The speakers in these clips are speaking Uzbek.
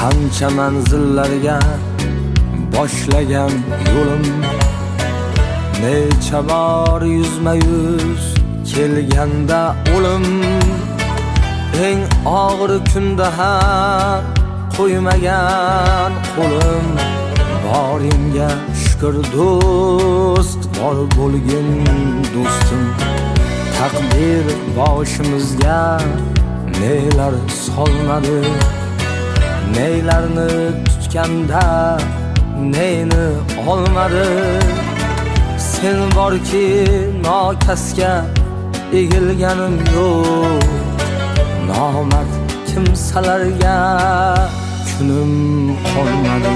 Qancha manzillarga boshlagan yo'lim, necha bor yuzma-yuz kelganda o'lim, eng og'ir kunda ham qo'ymagan qo'lim. Boringga shukr do'st, bor bo'lgin do'stim. Taqdir boshimizga nelar solmadi, neylarni tutganda neyni olmadi. Sen borki nokasga egilganim yo'q, nomard kimsalarga kunim qolmadi.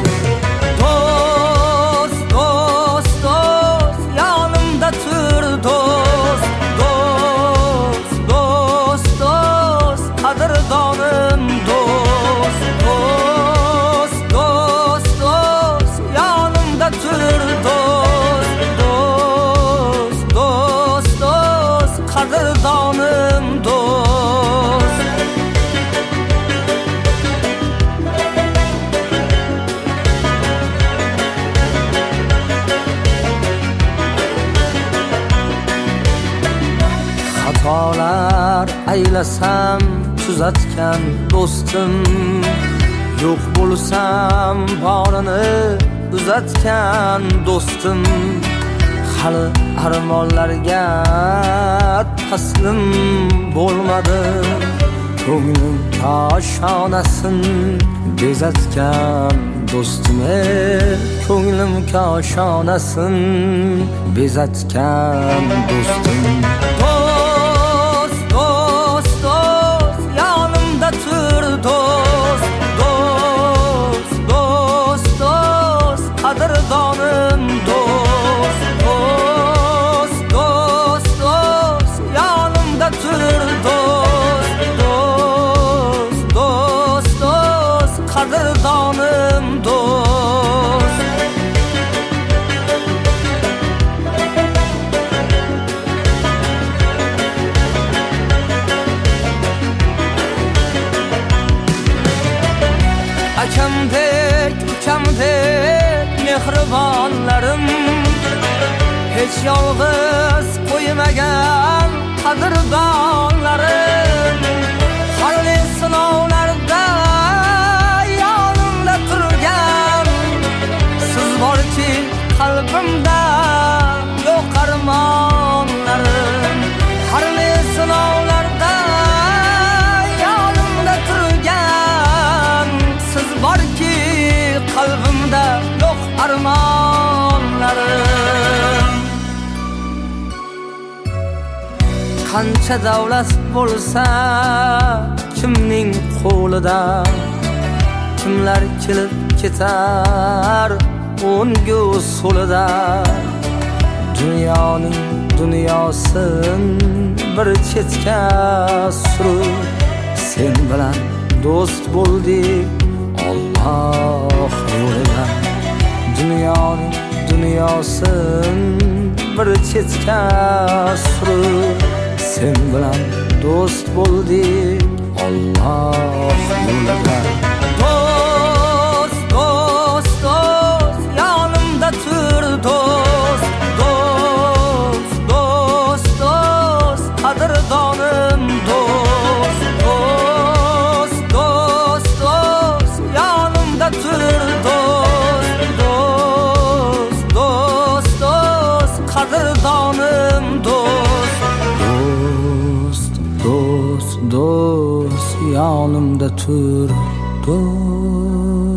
Do'st, do'st, do'st, yonimda tur do'st. Do'st, do'st, do'st, qadrdonim do'st. Do'st, do'st, do'st, yonimda tur do'st. Do'st, do'st, do'st, qadrdonim do'st. Xatolar aylasam tuzatgan do'stim, yo'q bo'lsam borini uzatgan do'stim. Hali armonlarga taslim bo'lmadi, ko'nglim koshonasin bezatgan do'stim. Ko'nglim koshonasin bezatgan do'stim. Do'st, do'st, do'st, yonimda tur do'st. Do'st, do'st, do'st, qadrdonim do'st. Do'st, do'st, do'st, yonimda tur do'st. Do'st, do'st, do'st, qadrdonim do'st. Akamdek, ukamdek mehribonlarim, hech yolg'iz qo'ymagan qadrdonlarim. Harli sinovlarda yonimda turgan, siz borki qalbimda yo'q armonlarim. Harli sinovlarda yonimda turgan, siz borki qalbimda yo'q armonlarim. Qancha davlat bo'lsa kimning qo'lida, kimlar kelib ketar o'ngu so'lida. Dunyoning dunyosin bir chetga surib, sen bilan do'st bo'ldik Alloh yo'lida. Dunyoning dunyosin bir chetga surib, sen bilan do'st bo'ldik Alloh yo'lida. Do'st, do'st, do'st, yonimda tur do'st. Do'st, do'st, do'st, qadrdonim do'st. Do'st, do'st, do'st, yonimda tur do'st. Do'st, do'st, do'st, qadrdonim do'st. Do'st, do'st, do'st, yonimda tur do'st.